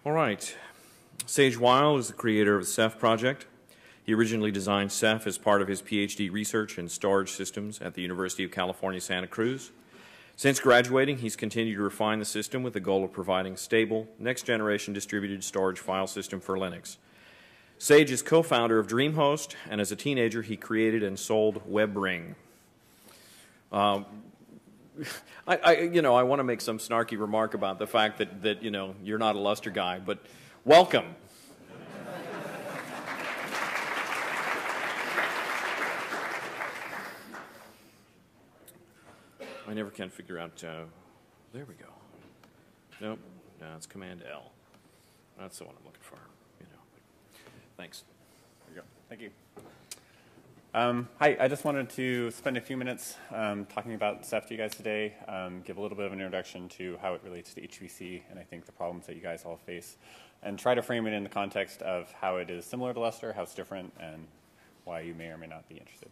All right. Sage Weil is the creator of the Ceph project. He originally designed Ceph as part of his PhD research in storage systems at the University of California, Santa Cruz. Since graduating, he's continued to refine the system with the goal of providing stable, next-generation distributed storage file system for Linux. Sage is co-founder of DreamHost, and as a teenager, he created and sold WebRing. I want to make some snarky remark about the fact that you're not a Lustre guy, but welcome. I never can figure out. There we go. Nope. No, it's Command L. That's the one I'm looking for. Thanks. There you go. Thank you. Hi, I just wanted to spend a few minutes talking about Ceph to you guys today, give a little bit of an introduction to how it relates to HPC and I think the problems that you guys all face, and try to frame it in the context of how it is similar to Lustre, how it's different, and why you may or may not be interested.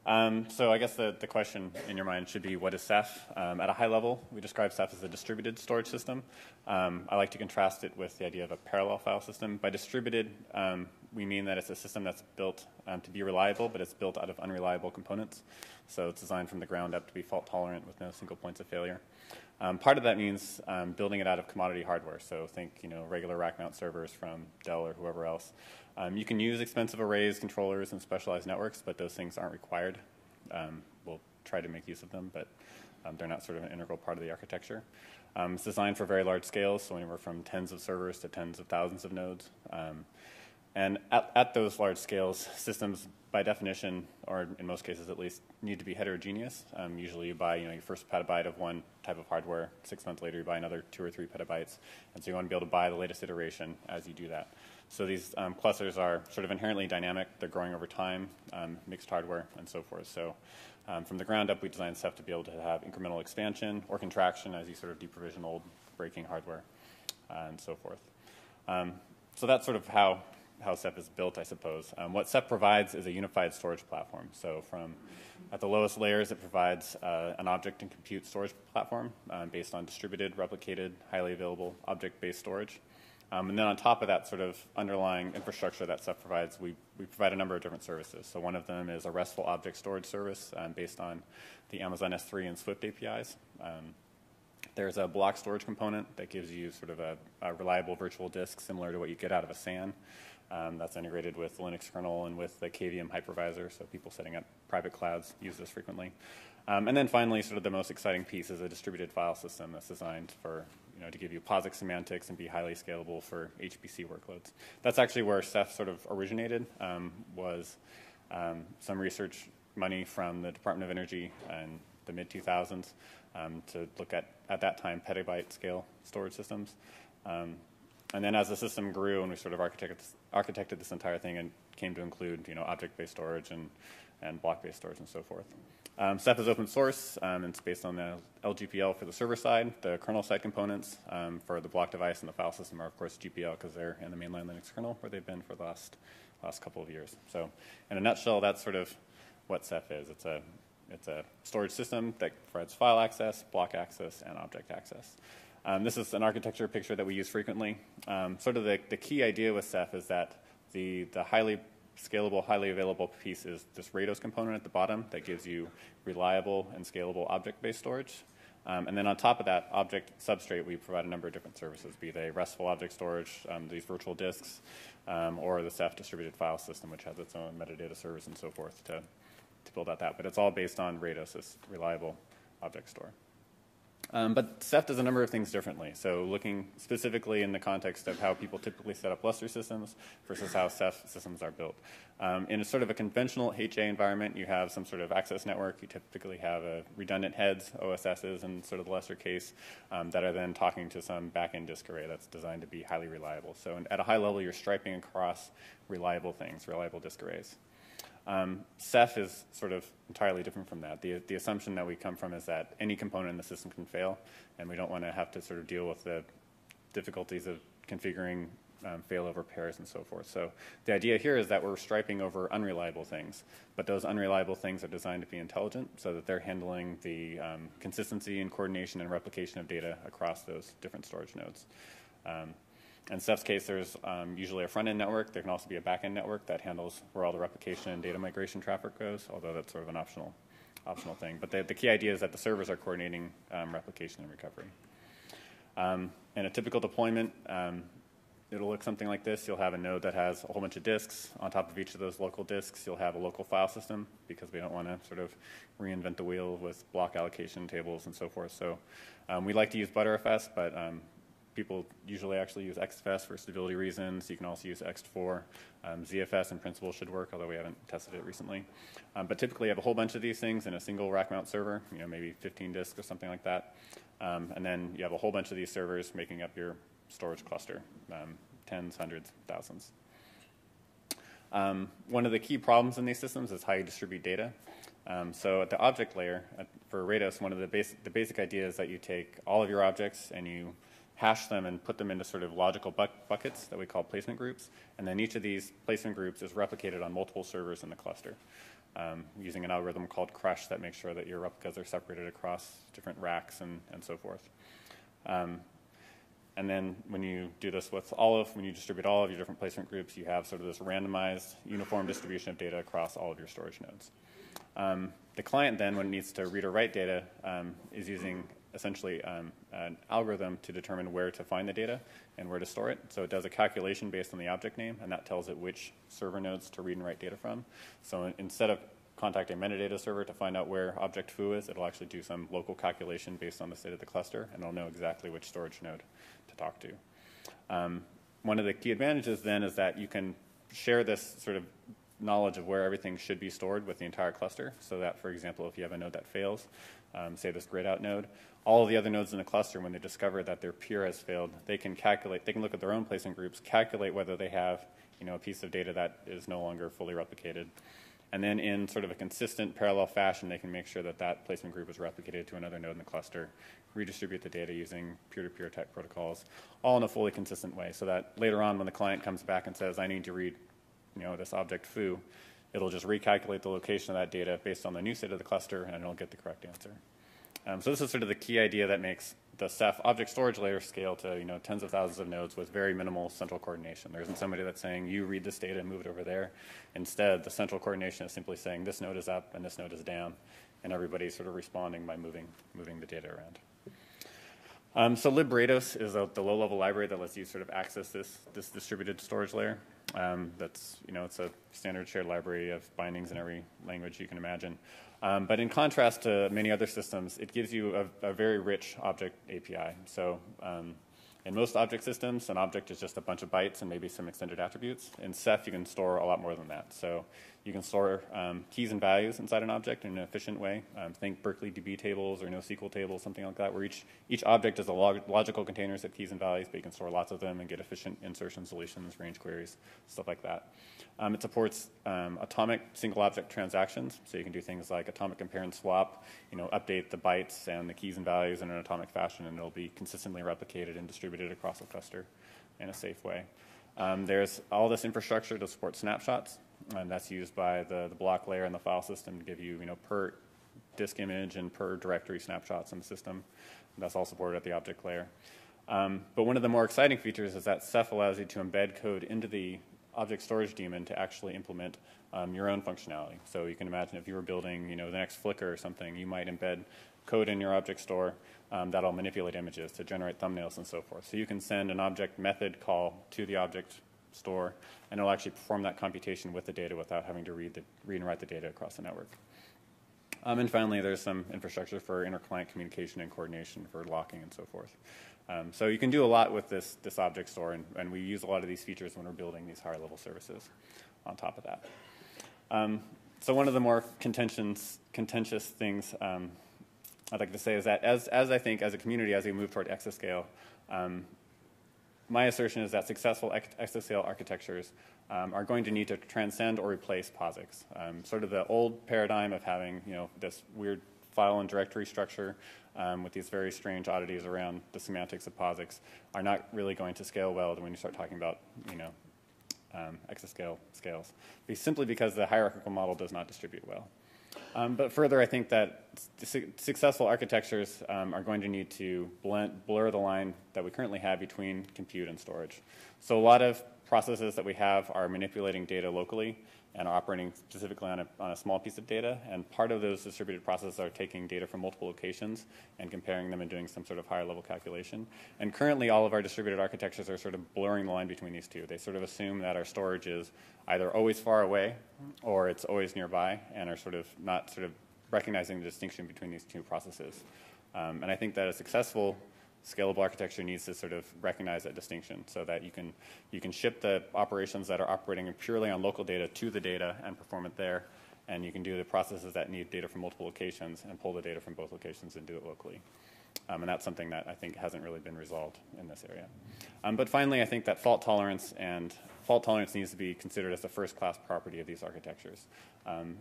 So I guess the question in your mind should be, what is Ceph? At a high level, we describe Ceph as a distributed storage system. I like to contrast it with the idea of a parallel file system. By distributed, we mean that it's a system that's built to be reliable, but it's built out of unreliable components. So it's designed from the ground up to be fault tolerant with no single points of failure. Part of that means building it out of commodity hardware. So think, regular rack mount servers from Dell or whoever else. You can use expensive arrays, controllers, and specialized networks, but those things aren't required. We'll try to make use of them, but they're not sort of an integral part of the architecture. It's designed for very large scales, so anywhere from tens of servers to tens of thousands of nodes. And at those large scales, systems, by definition, or in most cases at least, need to be heterogeneous. Usually you buy your first petabyte of one type of hardware. 6 months later, you buy another 2 or 3 petabytes. And so you want to be able to buy the latest iteration as you do that. So these clusters are sort of inherently dynamic. They're growing over time, mixed hardware, and so forth. So from the ground up, we designed Ceph to be able to have incremental expansion or contraction as you sort of deprovision old breaking hardware and so forth. So that's sort of how Ceph is built, I suppose. What Ceph provides is a unified storage platform. So at the lowest layers, it provides an object and compute storage platform based on distributed, replicated, highly available object-based storage. And then on top of that sort of underlying infrastructure that Ceph provides, we provide a number of different services. So one of them is a RESTful object storage service based on the Amazon S3 and Swift APIs. There's a block storage component that gives you sort of a reliable virtual disk similar to what you get out of a SAN. That's integrated with the Linux kernel and with the KVM hypervisor, so people setting up private clouds use this frequently. And then finally, sort of the most exciting piece is a distributed file system that's designed for, to give you POSIX semantics and be highly scalable for HPC workloads. That's actually where Ceph sort of originated, was some research money from the Department of Energy in the mid-2000s to look at that time, petabyte scale storage systems. And then as the system grew and we sort of architected this entire thing and came to include, object-based storage and block-based storage and so forth. Ceph is open source, and it's based on the LGPL for the server side. The kernel side components for the block device and the file system are, of course, GPL because they're in the mainline Linux kernel where they've been for the last couple of years. So in a nutshell, that's sort of what Ceph is. It's a storage system that provides file access, block access, and object access. This is an architecture picture that we use frequently. Sort of the key idea with Ceph is that the highly scalable, highly available piece is this RADOS component at the bottom that gives you reliable and scalable object-based storage. And then on top of that object substrate, we provide a number of different services, be they RESTful object storage, these virtual disks, or the Ceph distributed file system, which has its own metadata service and so forth to build out that. But it's all based on RADOS, this reliable object store. But Ceph does a number of things differently. So looking specifically in the context of how people typically set up Lustre systems versus how Ceph systems are built. In a sort of a conventional HA environment, you have some sort of access network. You typically have redundant heads, OSSs, in sort of the Lustre case, that are then talking to some back-end disk array that's designed to be highly reliable. So at a high level, you're striping across reliable things, reliable disk arrays. Ceph is sort of entirely different from that. The assumption that we come from is that any component in the system can fail, and we don't want to have to sort of deal with the difficulties of configuring failover pairs and so forth. So the idea here is that we're striping over unreliable things, but those unreliable things are designed to be intelligent so that they're handling the consistency and coordination and replication of data across those different storage nodes. In Ceph's case, there's usually a front-end network. There can also be a back-end network that handles where all the replication and data migration traffic goes, although that's sort of an optional thing. But the key idea is that the servers are coordinating replication and recovery. In a typical deployment, it'll look something like this. You'll have a node that has a whole bunch of disks. On top of each of those local disks, you'll have a local file system because we don't want to sort of reinvent the wheel with block allocation tables and so forth. So we like to use Btrfs, but people usually actually use XFS for stability reasons. You can also use ext4. ZFS in principle should work, although we haven't tested it recently. But typically you have a whole bunch of these things in a single rack mount server, maybe 15 disks or something like that. And then you have a whole bunch of these servers making up your storage cluster, tens, hundreds, thousands. One of the key problems in these systems is how you distribute data. So at the object layer, for Rados, one of the basic idea is that you take all of your objects and you hash them and put them into sort of logical buckets that we call placement groups. And then each of these placement groups is replicated on multiple servers in the cluster using an algorithm called crush that makes sure that your replicas are separated across different racks and so forth. And then when you do this with when you distribute all of your different placement groups, you have sort of this randomized, uniform distribution of data across all of your storage nodes. The client then, when it needs to read or write data, is using essentially an algorithm to determine where to find the data and where to store it. So it does a calculation based on the object name, and that tells it which server nodes to read and write data from. So instead of contacting a metadata server to find out where object foo is, it'll actually do some local calculation based on the state of the cluster, and it'll know exactly which storage node to talk to. One of the key advantages then is that you can share this sort of knowledge of where everything should be stored with the entire cluster, so that, for example, if you have a node that fails, say this grid out node, all of the other nodes in the cluster, when they discover that their peer has failed, they can look at their own placement groups, calculate whether they have a piece of data that is no longer fully replicated. And then in sort of a consistent parallel fashion, they can make sure that that placement group is replicated to another node in the cluster, redistribute the data using peer-to-peer type protocols, all in a fully consistent way, so that later on when the client comes back and says, I need to read this object foo, it'll just recalculate the location of that data based on the new state of the cluster, and it'll get the correct answer. So this is sort of the key idea that makes the Ceph object storage layer scale to tens of thousands of nodes with very minimal central coordination. There isn't somebody that's saying, you read this data and move it over there. Instead, the central coordination is simply saying, this node is up and this node is down, and everybody's sort of responding by moving the data around. So librados is the low-level library that lets you sort of access this distributed storage layer. It's a standard shared library of bindings in every language you can imagine. But in contrast to many other systems, it gives you a very rich object API. So in most object systems, an object is just a bunch of bytes and maybe some extended attributes. In Ceph, you can store a lot more than that. So you can store keys and values inside an object in an efficient way. Think Berkeley DB tables or NoSQL tables, something like that, where each object is a logical containers of keys and values, but you can store lots of them and get efficient insertions, deletions, range queries, stuff like that. It supports atomic single object transactions, so you can do things like atomic compare and swap, update the bytes and the keys and values in an atomic fashion, and it'll be consistently replicated and distributed across the cluster in a safe way. There's all this infrastructure to support snapshots, and that's used by the block layer and the file system to give you, per disk image and per directory snapshots in the system. That's all supported at the object layer. But one of the more exciting features is that Ceph allows you to embed code into the object storage daemon to actually implement your own functionality. So you can imagine if you were building, the next Flickr or something, you might embed code in your object store that'll manipulate images to generate thumbnails and so forth. So you can send an object method call to the object store, and it'll actually perform that computation with the data without having to read and write the data across the network. And finally, there's some infrastructure for inter-client communication and coordination for locking and so forth. So you can do a lot with this object store, and we use a lot of these features when we're building these higher level services on top of that. So one of the more contentious things I'd like to say is that as I think as a community, as we move toward exascale, my assertion is that successful exascale architectures are going to need to transcend or replace POSIX. Sort of the old paradigm of having this weird file and directory structure with these very strange oddities around the semantics of POSIX are not really going to scale well when you start talking about exascale scales, simply because the hierarchical model does not distribute well. But further, I think that successful architectures are going to need to blur the line that we currently have between compute and storage. So a lot of processes that we have are manipulating data locally and are operating specifically on a small piece of data. And part of those distributed processes are taking data from multiple locations and comparing them and doing some sort of higher level calculation. And currently, all of our distributed architectures are sort of blurring the line between these two. They sort of assume that our storage is either always far away or it's always nearby, and are sort of not sort of recognizing the distinction between these two processes. And I think that a successful scalable architecture needs to sort of recognize that distinction so that you can ship the operations that are operating purely on local data to the data and perform it there, and you can do the processes that need data from multiple locations and pull the data from both locations and do it locally. And that's something that I think hasn't really been resolved in this area. But finally, I think that fault tolerance needs to be considered as the first-class property of these architectures.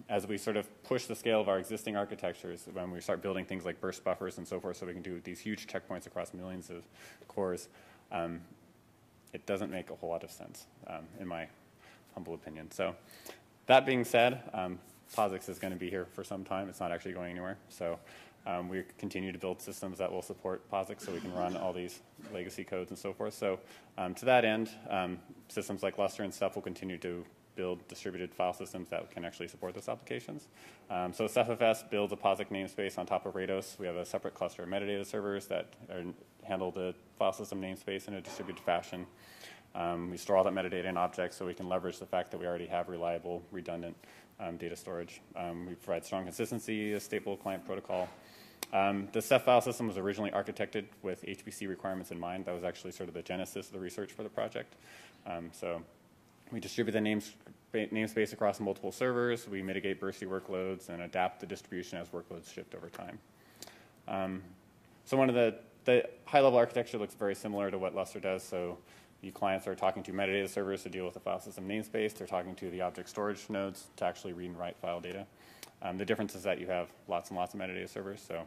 As we sort of push the scale of our existing architectures, when we start building things like burst buffers and so forth, so we can do these huge checkpoints across millions of cores, it doesn't make a whole lot of sense, in my humble opinion. So that being said, POSIX is going to be here for some time. It's not actually going anywhere. So we continue to build systems that will support POSIX so we can run all these legacy codes and so forth. So to that end, systems like Lustre and Ceph will continue to build distributed file systems that can actually support those applications. So CephFS builds a POSIX namespace on top of Rados. We have a separate cluster of metadata servers that handle the file system namespace in a distributed fashion. We store all that metadata in objects so we can leverage the fact that we already have reliable, redundant data storage. We provide strong consistency, a stable client protocol. The Ceph file system was originally architected with HPC requirements in mind. That was actually sort of the genesis of the research for the project. So we distribute the namespace across multiple servers. We mitigate bursty workloads and adapt the distribution as workloads shift over time. So one of the high-level architecture looks very similar to what Lustre does. So you clients are talking to metadata servers to deal with the file system namespace. They're talking to the object storage nodes to actually read and write file data. The difference is that you have lots and lots of metadata servers. So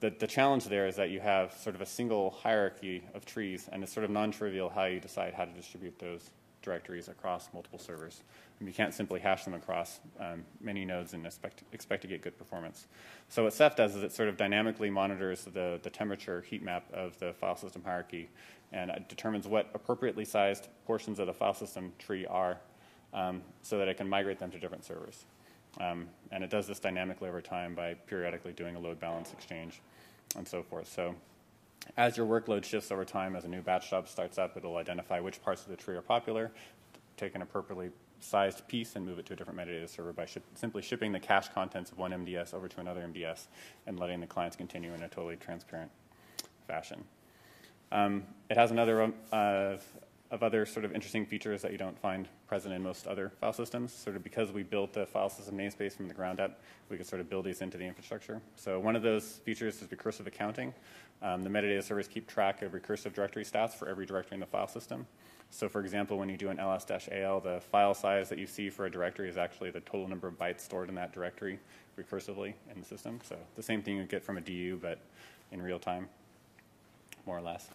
the challenge there is that you have sort of a single hierarchy of trees, and it's sort of non-trivial how you decide how to distribute those directories across multiple servers. And you can't simply hash them across many nodes and expect to get good performance. So what Ceph does is it sort of dynamically monitors the temperature heat map of the file system hierarchy, and it determines what appropriately sized portions of the file system tree are so that it can migrate them to different servers. And it does this dynamically over time by periodically doing a load balance exchange and so forth. So as your workload shifts over time, as a new batch job starts up, it'll identify which parts of the tree are popular, take an appropriately sized piece and move it to a different metadata server by simply shipping the cache contents of one MDS over to another MDS and letting the clients continue in a totally transparent fashion. It has another of other sort of interesting features that you don't find present in most other file systems. Sort of because we built the file system namespace from the ground up, we could sort of build these into the infrastructure. So one of those features is recursive accounting. The metadata servers keep track of recursive directory stats for every directory in the file system. So for example, when you do an ls-al, the file size that you see for a directory is actually the total number of bytes stored in that directory recursively in the system. So the same thing you get from a DU, but in real time, more or less.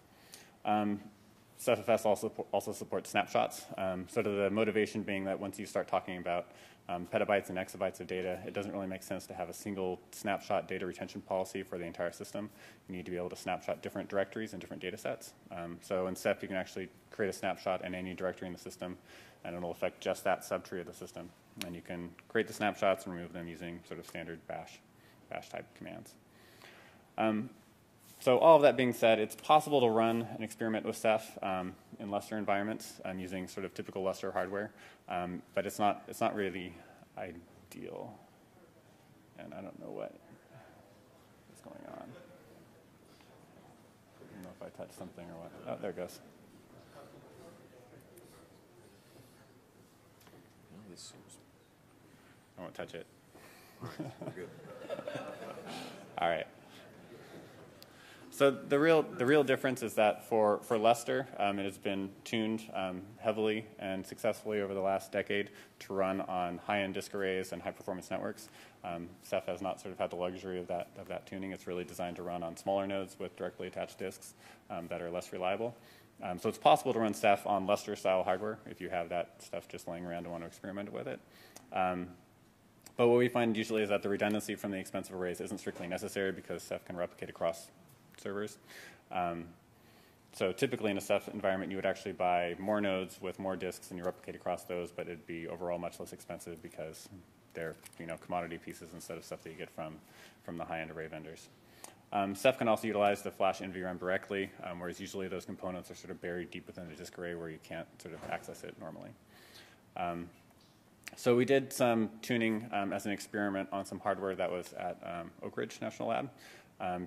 CephFS also supports snapshots. Sort of the motivation being that once you start talking about petabytes and exabytes of data, it doesn't really make sense to have a single snapshot data retention policy for the entire system. You need to be able to snapshot different directories and different data sets. So in Ceph, you can actually create a snapshot in any directory in the system, and it'll affect just that subtree of the system. And you can create the snapshots and remove them using sort of standard bash type commands. So all of that being said, it's possible to run an experiment with Ceph in Lustre environments using sort of typical Lustre hardware, but it's not really ideal, and I don't know what is going on. I don't know if I touched something or what. Oh, there it goes. I won't touch it. Good. All right. So the real difference is that for Lustre, it has been tuned heavily and successfully over the last decade to run on high-end disk arrays and high-performance networks. Ceph has not sort of had the luxury of that tuning. It's really designed to run on smaller nodes with directly attached disks that are less reliable. So it's possible to run Ceph on Lustre-style hardware if you have that stuff just laying around and want to experiment with it. But what we find usually is that the redundancy from the expensive arrays isn't strictly necessary because Ceph can replicate across servers. So typically in a Ceph environment, you would actually buy more nodes with more disks and you replicate across those, but it'd be overall much less expensive because they're commodity pieces instead of stuff that you get from the high-end array vendors. Ceph can also utilize the flash NVRAM directly, whereas usually those components are sort of buried deep within the disk array where you can't sort of access it normally. So we did some tuning as an experiment on some hardware that was at Oak Ridge National Lab.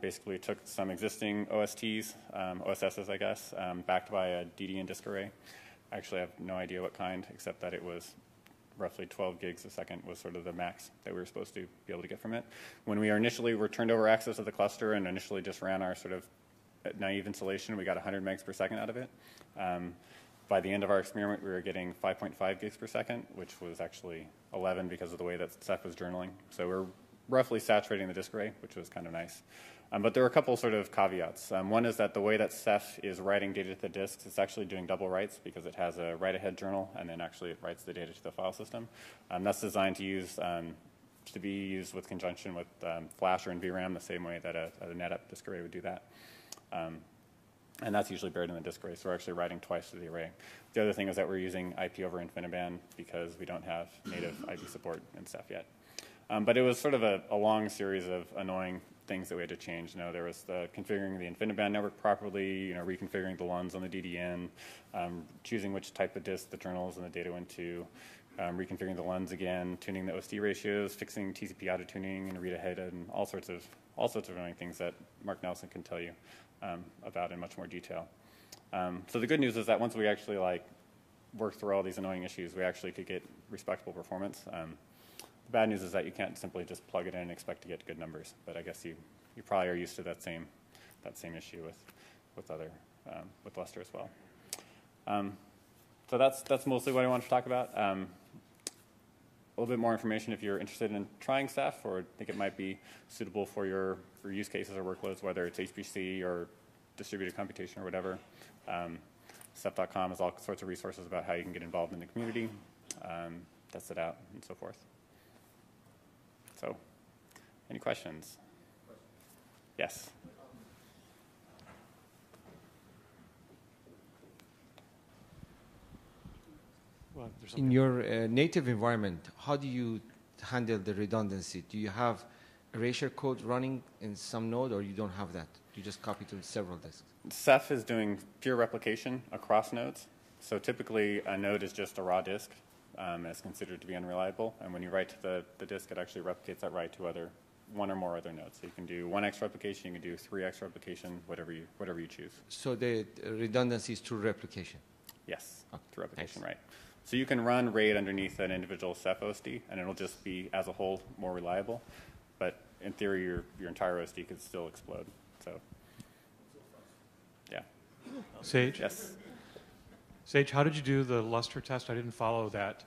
Basically took some existing OSTs, OSSs I guess, backed by a DD and disk array. I actually have no idea what kind, except that it was roughly 12 gigs a second was sort of the max that we were supposed to be able to get from it. When we initially were turned over access to the cluster and initially just ran our sort of naive installation, we got 100 megs per second out of it. By the end of our experiment, we were getting 5.5 gigs per second, which was actually 11 because of the way that Ceph was journaling. So we're roughly saturating the disk array, which was kind of nice. But there were a couple sort of caveats. One is that the way that Ceph is writing data to the disks, it's actually doing double writes because it has a write-ahead journal, and then actually it writes the data to the file system. That's designed to be used with conjunction with flash or NVRAM, the same way that a NetApp disk array would do that. And that's usually buried in the disk array, so we're actually writing twice to the array. The other thing is that we're using IP over InfiniBand because we don't have native IP support in Ceph yet. But it was sort of a long series of annoying things that we had to change. There was the configuring the InfiniBand network properly, reconfiguring the LUNs on the DDN, choosing which type of disk the journals and the data went to, reconfiguring the LUNs again, tuning the OSD ratios, fixing TCP auto-tuning and read ahead, and all sorts of annoying things that Mark Nelson can tell you about in much more detail. So the good news is that once we actually worked through all these annoying issues, we actually could get respectable performance. The bad news is that you can't simply just plug it in and expect to get good numbers. But I guess you probably are used to that same issue with Lustre as well. So that's mostly what I wanted to talk about. A little bit more information if you're interested in trying Ceph or think it might be suitable for your use cases or workloads, whether it's HPC or distributed computation or whatever. Ceph.com has all sorts of resources about how you can get involved in the community, test it out, and so forth. So, any questions? Yes. In your native environment, how do you handle the redundancy? Do you have erasure code running in some node, or you don't have that? You just copy to several disks? Ceph is doing pure replication across nodes. So typically, a node is just a raw disk. Is considered to be unreliable, and when you write to the disk, it actually replicates that write to one or more other nodes. So you can do 1x replication, you can do 3x replication, whatever you choose. So the redundancy is through replication? Yes, through replication, right. So you can run RAID underneath an individual Ceph OSD, and it'll just be, as a whole, more reliable. But in theory, your entire OSD could still explode. So, yeah. Sage? Yes. Sage, how did you do the Lustre test? I didn't follow that.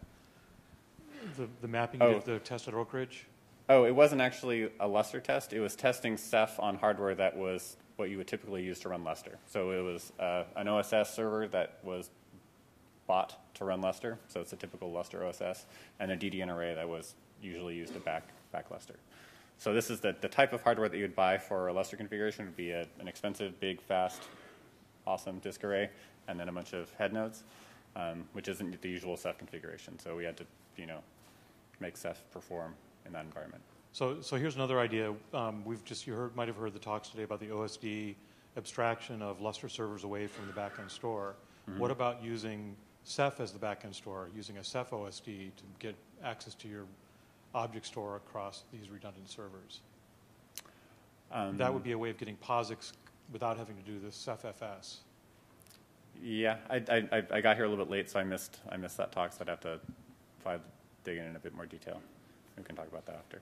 The mapping you did the test at Oak Ridge? Oh, it wasn't actually a Lustre test. It was testing Ceph on hardware that was what you would typically use to run Lustre. So it was an OSS server that was bought to run Lustre. So it's a typical Lustre OSS, and a DDN array that was usually used to back Lustre. So this is the type of hardware that you would buy for a Lustre configuration. It would be an expensive, big, fast, awesome disk array, and then a bunch of head nodes, which isn't the usual Ceph configuration. So we had to, make Ceph perform in that environment. So here's another idea. You might have heard the talks today about the OSD abstraction of Lustre servers away from the backend store. Mm-hmm. What about using Ceph as the backend store, using a Ceph OSD to get access to your object store across these redundant servers? That would be a way of getting POSIX without having to do the Ceph FS. Yeah, I got here a little bit late, so I missed that talk, so I'd have to dig in a bit more detail. We can talk about that after.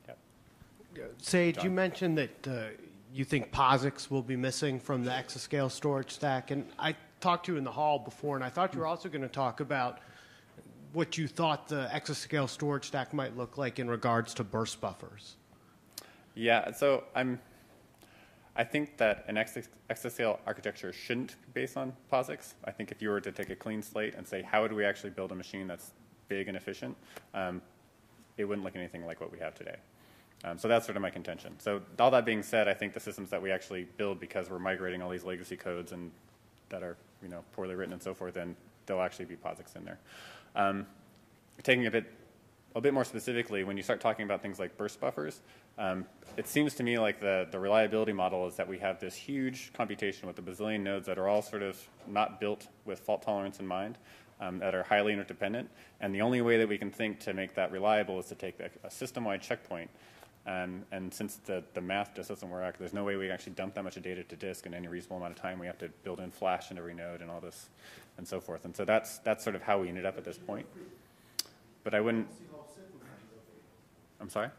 Yeah. Sage, John. you mentioned that you think POSIX will be missing from the exascale storage stack, and I talked to you in the hall before, and I thought you were also going to talk about what you thought the exascale storage stack might look like in regards to burst buffers. Yeah, so I think that an exascale architecture shouldn't be based on POSIX. I think if you were to take a clean slate and say, how would we actually build a machine that's big and efficient, it wouldn't look anything like what we have today. So that's sort of my contention. So all that being said, I think the systems that we actually build, because we're migrating all these legacy codes and that are poorly written and so forth, then there'll actually be POSIX in there. Taking a bit more specifically, when you start talking about things like burst buffers, it seems to me like the reliability model is that we have this huge computation with a bazillion nodes that are all sort of not built with fault tolerance in mind, that are highly interdependent. And the only way that we can think to make that reliable is to take a system-wide checkpoint. And since the math just doesn't work, there's no way we can actually dump that much of data to disk in any reasonable amount of time. We have to build in flash in every node and all this and so forth. And so that's sort of how we ended up at this point. But I wouldn't... I'm sorry?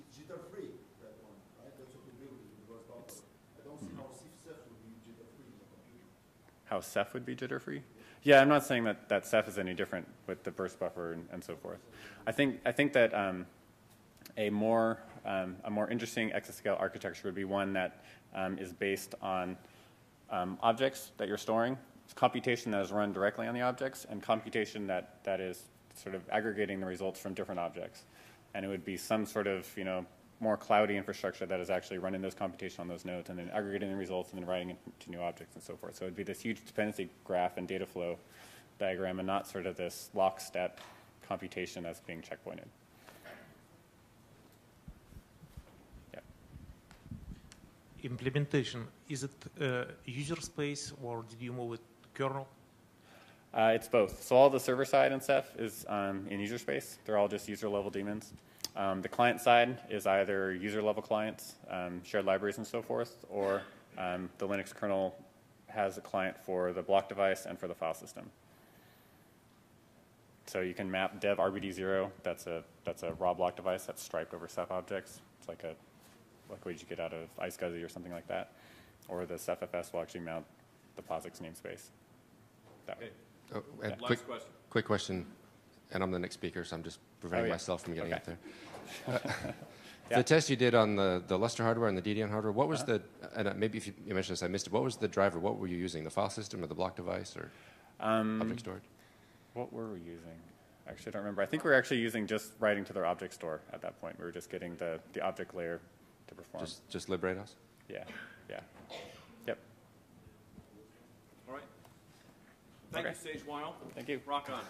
It's jitter-free, that one, right? That's what we build with the reverse buffer. I don't see how Ceph would be jitter-free in the computer. How Ceph would be jitter-free? Yeah, I'm not saying that Ceph is any different with the burst buffer and so forth. I think that a more interesting exascale architecture would be one that is based on objects that you're storing, computation that is run directly on the objects, and computation that is sort of aggregating the results from different objects. And it would be some sort of, more cloudy infrastructure that is actually running those computations on those nodes and then aggregating the results and then writing it to new objects and so forth. So it would be this huge dependency graph and data flow diagram and not sort of this lockstep computation that's being checkpointed. Yeah. Implementation, is it user space or did you move it to kernel? It's both. So all the server side in Ceph is in user space. They're all just user level daemons. The client side is either user level clients, shared libraries and so forth, or the Linux kernel has a client for the block device and for the file system. So you can map dev RBD0. That's a raw block device that's striped over Ceph objects. It's like what you get out of iSCSI or something like that. Or the CephFS will actually mount the POSIX namespace. That way. Oh, and Last question. Quick question, and I'm the next speaker, so I'm just preventing myself from getting up there. Yeah. The test you did on the lustre hardware and the DDN hardware, what was and maybe if you mentioned this, I missed it, what was the driver? What were you using, the file system or the block device or object storage? What were we using? Actually, I don't remember. I think we were actually using just writing to their object store at that point. We were just getting the object layer to perform. Just librados? Yeah, yeah. Yep. All right. Thank you, Sage Weil. Thank you. Rock on.